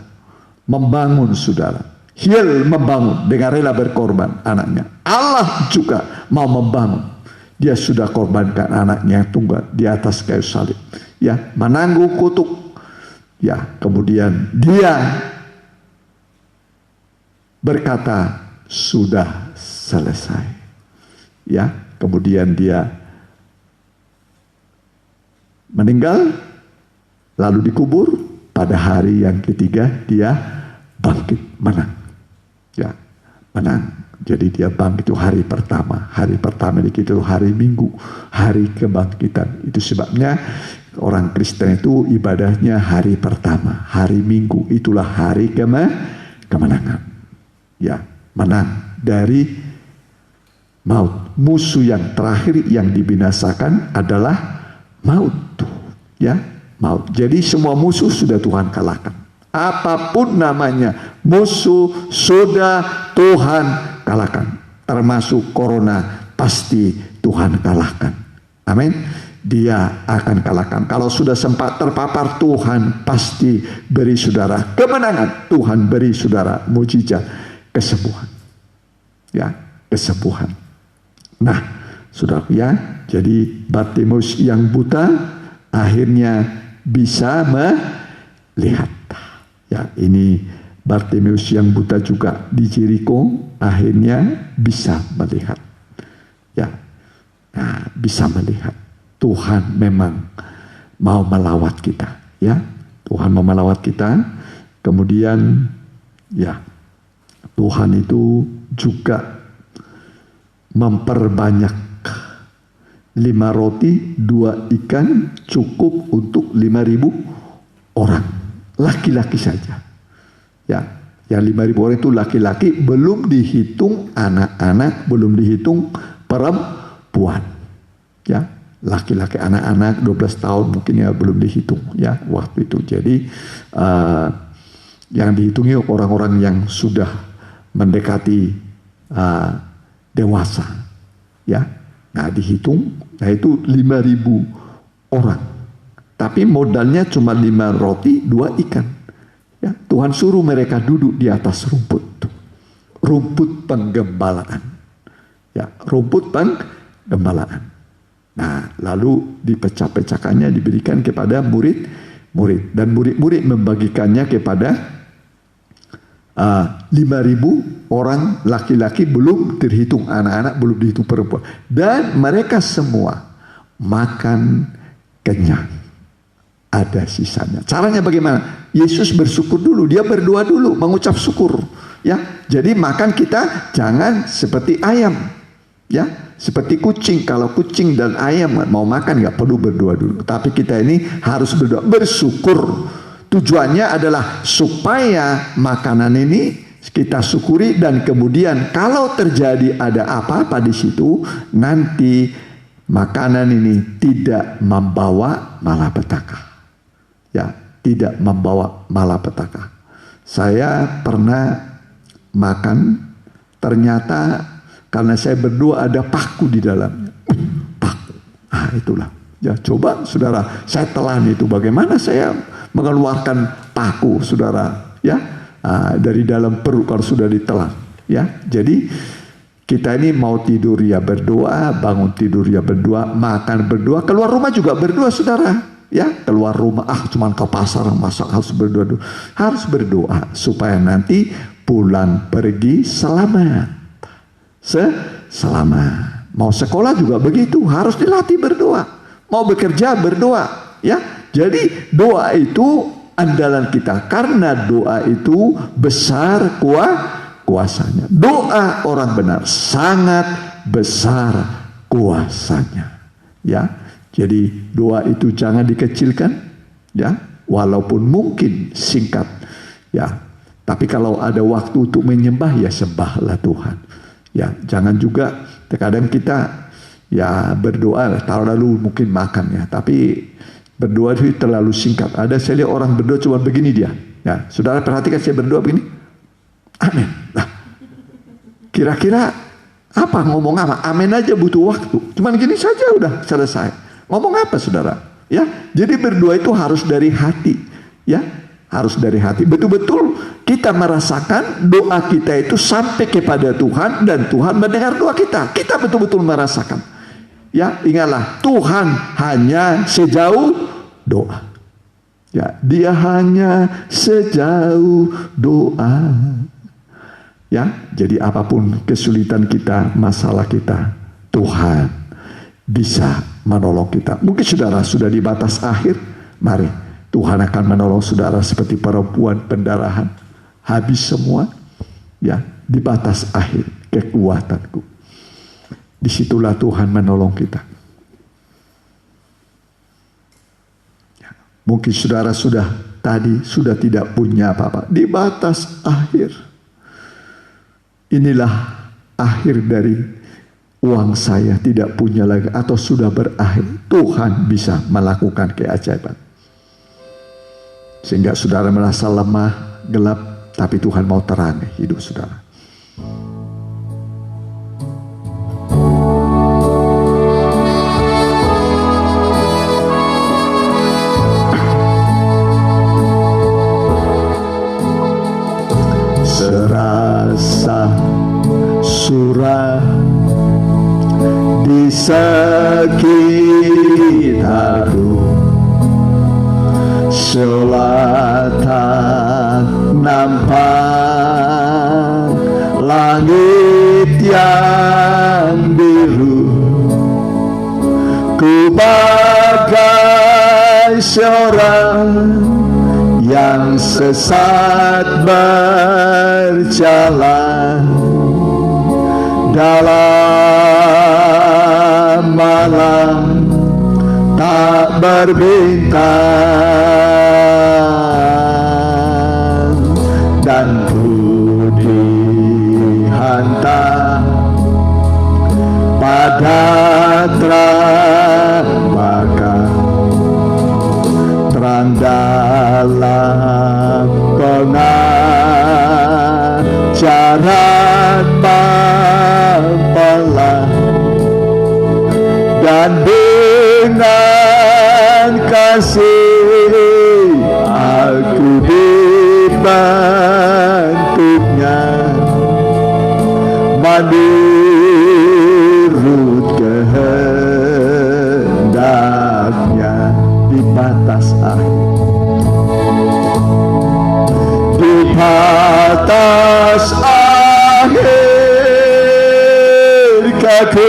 Hiel membangun dengan rela berkorban anaknya. Allah juga mau membangun. Dia sudah korbankan anaknya yang tunggal di atas kayu salib. Ya, menanggung kutuk. Ya, kemudian dia berkata, sudah selesai. Ya, kemudian dia meninggal, lalu dikubur. Pada hari yang ketiga dia bangkit, menang. Ya, menang. Jadi dia bangkit itu hari pertama. Hari pertama itu hari Minggu, hari kebangkitan. Itu sebabnya orang Kristen itu ibadahnya hari pertama, hari Minggu. Itulah hari kemenangan. Ya, menang dari maut. Musuh yang terakhir yang dibinasakan adalah maut. Ya, maut. Jadi semua musuh sudah Tuhan kalahkan. Apapun namanya, musuh sudah Tuhan kalahkan. Termasuk corona, pasti Tuhan kalahkan. Amin. Dia akan kalahkan. Kalau sudah sempat terpapar, Tuhan pasti beri saudara kemenangan. Tuhan beri saudara mujizat, kesembuhan. Ya, kesembuhan. Nah, saudara ya, jadi Bartimeus yang buta akhirnya bisa melihat. Ya, ini Bartimeus yang buta juga di Jeriko akhirnya bisa melihat. Ya, nah, bisa melihat. Tuhan memang mau melawat kita, ya. Tuhan mau melawat kita. Kemudian, ya, Tuhan itu juga memperbanyak 5 roti, 2 ikan cukup untuk 5.000 orang. Laki-laki saja. Ya, yang 5.000 orang itu laki-laki, belum dihitung anak-anak, belum dihitung perempuan. Ya, laki-laki anak-anak 12 tahun mungkin ya belum dihitung ya waktu itu. Jadi yang dihitungi orang-orang yang sudah mendekati dewasa. Ya, nah dihitung, nah itu 5.000 orang. Tapi modalnya cuma 5 roti, 2 ikan. Ya, Tuhan suruh mereka duduk di atas rumput. Rumput penggembalaan. Ya, rumput penggembalaan. Nah, lalu dipecah-pecahkannya, diberikan kepada murid-murid. Dan murid-murid membagikannya kepada 5.000 orang laki-laki, belum terhitung anak-anak, belum dihitung perempuan. Dan mereka semua makan kenyang. Ada sisanya. Caranya bagaimana? Yesus bersyukur dulu, dia berdoa dulu, mengucap syukur. Ya, jadi makan kita jangan seperti ayam. Ya, seperti kucing. Kalau kucing dan ayam mau makan nggak perlu berdoa dulu. Tapi kita ini harus berdoa, bersyukur. Tujuannya adalah supaya makanan ini kita syukuri, dan kemudian kalau terjadi ada apa-apa di situ, nanti makanan ini tidak membawa malapetaka. Ya, tidak membawa malapetaka. Saya pernah makan, ternyata karena saya berdoa ada paku di dalamnya. Paku. Ah, itulah. Ya, coba saudara, saya telan itu. Bagaimana saya mengeluarkan paku, saudara? Ya, dari dalam perut kalau sudah ditelan. Ya, jadi kita ini mau tidur ya berdoa, bangun tidur ya berdoa, makan berdoa, keluar rumah juga berdoa, saudara. Ya, keluar rumah, cuman ke pasar masak, harus berdoa dulu. Harus berdoa supaya nanti pulang pergi selamat. Selamat. Mau sekolah juga begitu, harus dilatih berdoa. Mau bekerja berdoa, ya. Jadi doa itu andalan kita, karena doa itu besar kuasanya. Doa orang benar sangat besar kuasanya. Ya. Jadi doa itu jangan dikecilkan, ya, walaupun mungkin singkat, ya. Tapi kalau ada waktu untuk menyembah, ya sembahlah Tuhan. Ya, jangan juga terkadang kita ya berdoa, taruh lalu mungkin makan ya, tapi berdoa itu terlalu singkat. Ada saya lihat orang berdoa cuma begini dia. Ya, saudara perhatikan saya berdoa begini. Amin. Nah, kira-kira apa, ngomong apa? Amin aja butuh waktu. Cuman gini saja udah selesai. Ngomong apa, saudara? Ya, jadi berdoa itu harus dari hati, ya, harus dari hati. Betul-betul kita merasakan doa kita itu sampai kepada Tuhan, dan Tuhan mendengar doa kita. Kita betul-betul merasakan. Ya, ingatlah, Tuhan hanya sejauh doa. Ya, Dia hanya sejauh doa. Ya, jadi apapun kesulitan kita, masalah kita, Tuhan bisa menolong kita. Mungkin saudara sudah di batas akhir, mari Tuhan akan menolong saudara seperti perempuan pendarahan. Habis semua, ya, di batas akhir kekuatanku. Disitulah Tuhan menolong kita. Ya, mungkin saudara sudah tidak punya apa-apa. Di batas akhir. Inilah akhir dari uang saya, tidak punya lagi atau sudah berakhir. Tuhan bisa melakukan keajaiban. Sehingga saudara merasa lemah, gelap, tapi Tuhan mau terangi hidup saudara. Serasa surah di sekitarku, seolah tak nampak langit yang biru. Ku bagai seorang yang sesat berjalan dalam malam tak berbintang, dan ku dihantar pada terang bakar, terang dalam pengajaran mempelai, dan dengan kasih aku dibentuknya menurut kehendaknya. Di batas akhir, di batas akhir kekuatanku,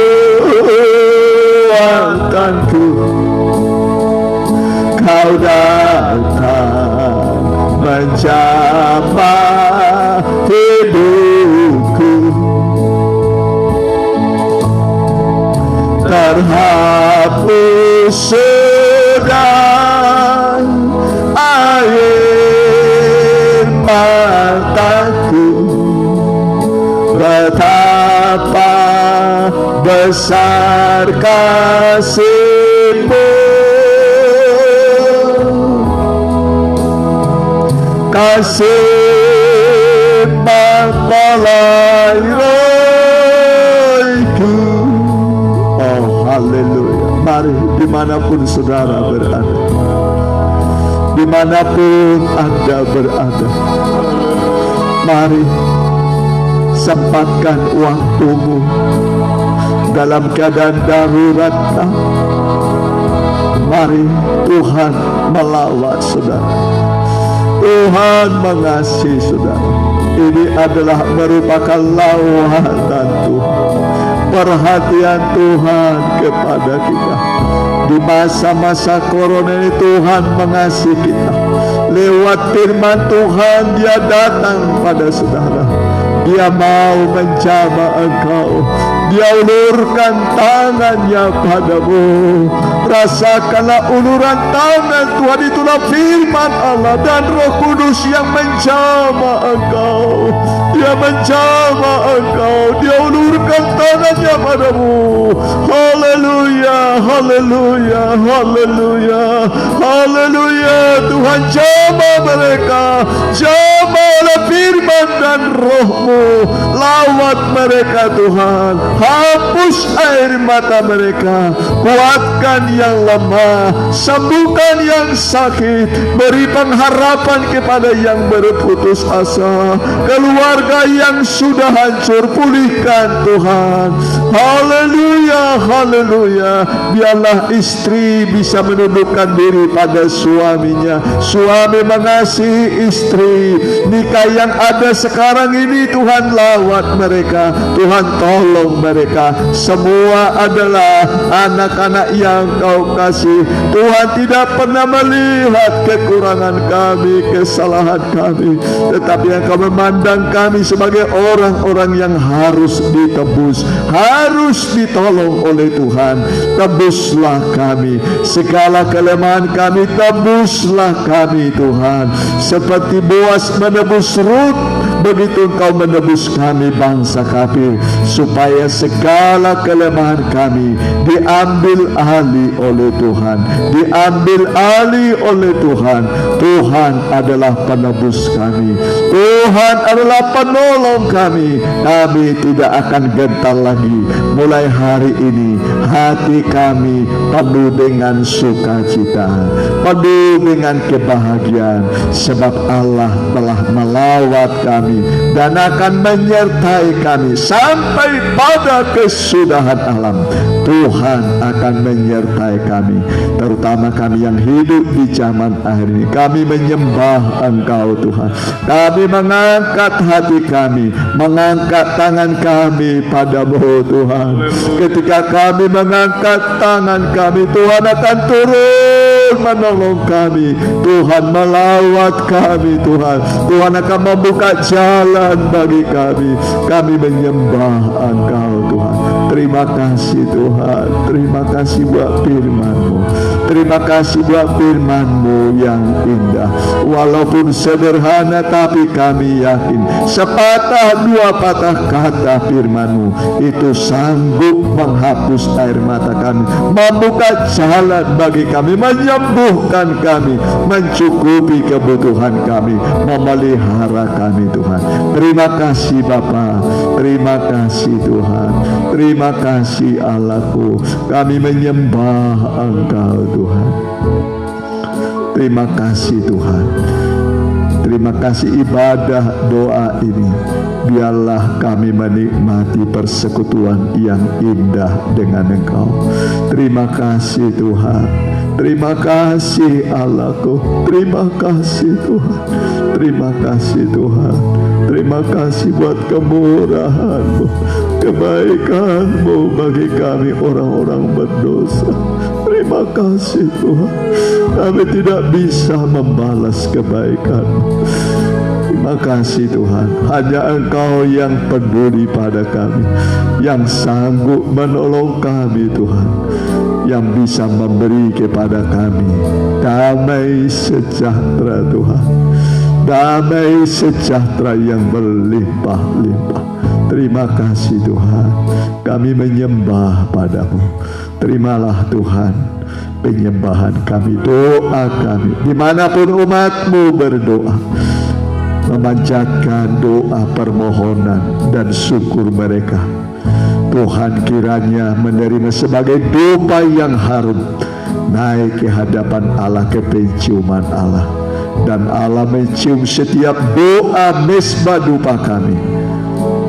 Kau datang menjamah hidupku. Terhapus sudah air mataku, betapa besar kasih-Mu, kasih mempelai rohku. Oh haleluya. Mari dimanapun saudara berada, dimanapun Anda berada, mari sempatkan waktumu dalam keadaan darurat. Mari Tuhan melawat saudara, Tuhan mengasihi saudara. Ini adalah merupakan lawatan Tuhan, perhatian Tuhan kepada kita. Di masa-masa corona ini Tuhan mengasihi kita. Lewat firman Tuhan Dia datang pada saudara. Dia mau menjamah engkau. Dia ulurkan tangannya padamu. Rasakanlah uluran tangan Tuhan, itulah firman Allah dan Roh Kudus yang menjamah engkau. Dia menjamah engkau, Dia ulurkan tangannya padamu. Haleluya, haleluya, haleluya, haleluya. Tuhan jamah mereka, jamah oleh firman dan Roh-Mu. Lawat mereka Tuhan, hapus air mata mereka, kuatkan yang lemah, sembuhkan yang sakit, beri pengharapan kepada yang berputus asa, keluarga yang sudah hancur, pulihkan Tuhan. Haleluya, haleluya. Biarlah istri bisa menundukkan diri pada suaminya, suami mengasihi istri, mereka yang ada sekarang ini, Tuhan lawat mereka, Tuhan tolong mereka. Semua adalah anak-anak yang Kau kasih. Tuhan tidak pernah melihat kekurangan kami, kesalahan kami, tetapi yang Kau memandang kami sebagai orang-orang yang harus ditebus, harus ditolong oleh Tuhan. Tebuslah kami, segala kelemahan kami tebuslah kami Tuhan. Seperti Boas menebus Rut, begitu Engkau menebus kami bangsa kafir, supaya segala kelemahan kami diambil alih oleh Tuhan, diambil alih oleh Tuhan. Tuhan adalah penebus kami, Tuhan adalah penolong kami. Kami tidak akan gentar lagi. Mulai hari ini hati kami penuh dengan sukacita, penuh dengan kebahagiaan, sebab Allah telah melawat kami dan akan menyertai kami sampai pada kesudahan alam. Tuhan akan menyertai kami, terutama kami yang hidup di zaman akhir ini. Kami menyembah Engkau Tuhan. Kami mengangkat hati kami, mengangkat tangan kami padamu Tuhan. Ketika kami mengangkat tangan kami, Tuhan akan turun menolong kami. Tuhan melawat kami Tuhan. Tuhan akan membuka jalan bagi kami. Kami menyembah Engkau Tuhan. Terima kasih Tuhan. Terima kasih buat firman-Mu. Terima kasih buat firman-Mu yang indah. Walaupun sederhana, tapi kami yakin sepatah dua patah kata firman-Mu itu sanggup menghapus air mata kami, membuka jalan bagi kami, menyembuhkan kami, mencukupi kebutuhan kami, memelihara kami Tuhan. Terima kasih Bapa, terima kasih Tuhan, terima kasih Allahku. Kami menyembah Engkau Tuhan. Terima kasih Tuhan. Terima kasih ibadah doa ini. Biarlah kami menikmati persekutuan yang indah dengan Engkau. Terima kasih Tuhan. Terima kasih Allahku. Terima kasih Tuhan. Terima kasih Tuhan. Terima kasih buat kemurahan-Mu, kebaikan-Mu bagi kami orang-orang berdosa. Terima kasih Tuhan. Kami tidak bisa membalas kebaikan-Mu. Terima kasih Tuhan. Hanya Engkau yang peduli pada kami, yang sanggup menolong kami Tuhan, yang bisa memberi kepada kami damai sejahtera Tuhan, damai sejahtera yang berlimpah-limpah. Terima kasih Tuhan. Kami menyembah padamu. Terimalah Tuhan penyembahan kami, doa kami, dimanapun umat-Mu berdoa, memanjatkan doa permohonan dan syukur mereka. Tuhan kiranya menerima sebagai doa yang harum, naik ke hadapan Allah, ke penciuman Allah, dan Allah mencium setiap doa mesbah dupa kami,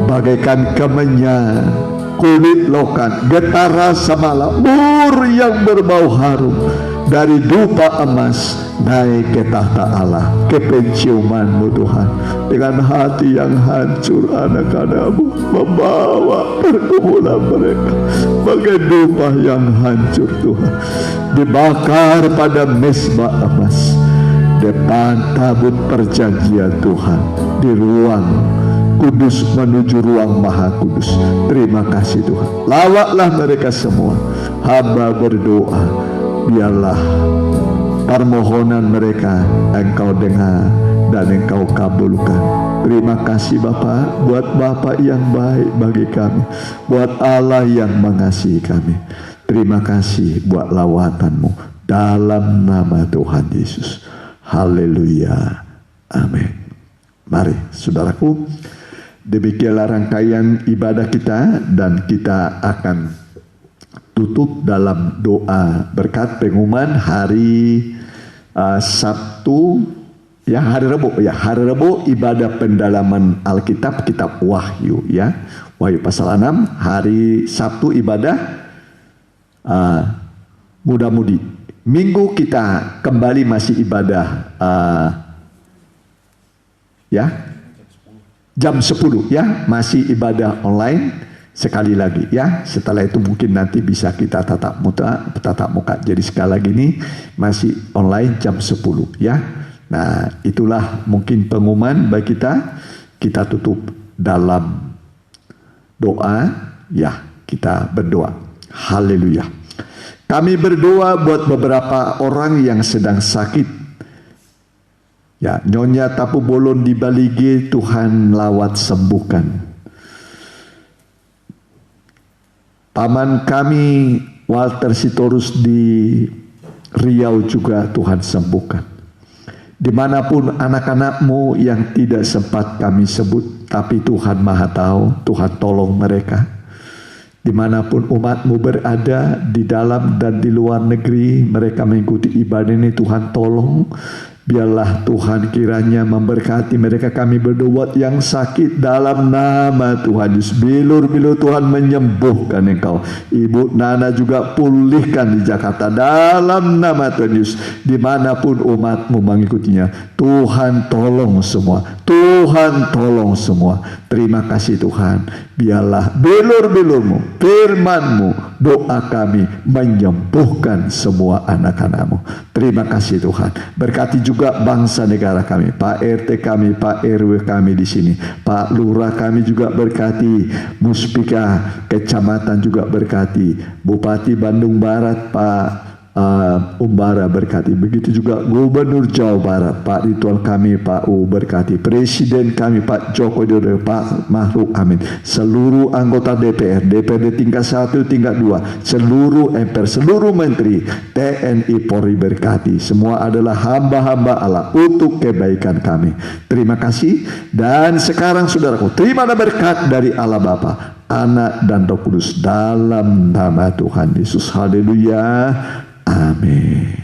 bagaikan kemenyan, kulit lokan, getar rasa malam, mur yang berbau harum dari dupa emas, naik ke tahta Allah, ke penciuman-Mu Tuhan. Dengan hati yang hancur, anak-anak-Mu membawa pergumulan mereka bagai dupa yang hancur Tuhan, dibakar pada mesbah emas depan tabut perjanjian Tuhan, di ruang kudus menuju ruang maha kudus. Terima kasih Tuhan. Lawatlah mereka semua. Hamba berdoa, biarlah permohonan mereka Engkau dengar dan Engkau kabulkan. Terima kasih Bapa, buat Bapa yang baik bagi kami, buat Allah yang mengasihi kami. Terima kasih buat lawatan-Mu dalam nama Tuhan Yesus. Haleluya. Amin. Mari saudaraku, demikianlah rangkaian ibadah kita, dan kita akan tutup dalam doa berkat pengumuman hari Sabtu, ya hari Rabu ibadah pendalaman Alkitab, kitab Wahyu, ya Wahyu pasal 6. Hari Sabtu ibadah muda-mudi. Minggu kita kembali masih ibadah Ya, jam 10 ya, masih ibadah online. Sekali lagi ya, setelah itu mungkin nanti bisa kita tatap muka. Jadi sekali lagi ini masih online jam 10 ya. Nah, itulah mungkin pengumuman bagi kita. Kita tutup dalam doa ya, kita berdoa. Haleluya. Kami berdoa buat beberapa orang yang sedang sakit. Ya, Nyonya Tapu Bolon di Balige, Tuhan lawat sembuhkan. Paman kami Walter Sitorus di Riau juga Tuhan sembuhkan. Dimanapun anak-anakmu yang tidak sempat kami sebut, tapi Tuhan Maha Tahu, Tuhan tolong mereka. Dimanapun umatmu berada, di dalam dan di luar negeri, mereka mengikuti ibadah ini, Tuhan tolong. Biarlah Tuhan kiranya memberkati mereka. Kami berdoa yang sakit dalam nama Tuhan Yesus. Bilur-bilur Tuhan menyembuhkan engkau. Ibu Nana juga pulihkan di Jakarta dalam nama Tuhan Yesus. Dimanapun umatmu mengikutinya, Tuhan tolong semua. Tuhan tolong semua. Terima kasih Tuhan. Biarlah bilur-bilurmu, firmanmu, doa kami menyembuhkan semua anak-anakmu. Terima kasih Tuhan. Berkati juga bangsa negara kami, Pak RT kami, Pak RW kami di sini, Pak Lurah kami juga berkati, Muspika Kecamatan juga berkati, Bupati Bandung Barat Pak Umbara berkati, begitu juga Gubernur Jawa Barat Pak Ridwan kami, Pak U berkati, Presiden kami Pak Joko Widodo, Pak Makhluk Amin, seluruh anggota DPRD tingkat 1, tingkat 2, seluruh MPR, seluruh menteri, TNI Polri berkati, semua adalah hamba-hamba Allah untuk kebaikan kami. Terima kasih. Dan sekarang saudaraku, terimalah berkat dari Allah Bapa, Anak dan Roh Kudus dalam nama Tuhan Yesus. Haleluya. Amin.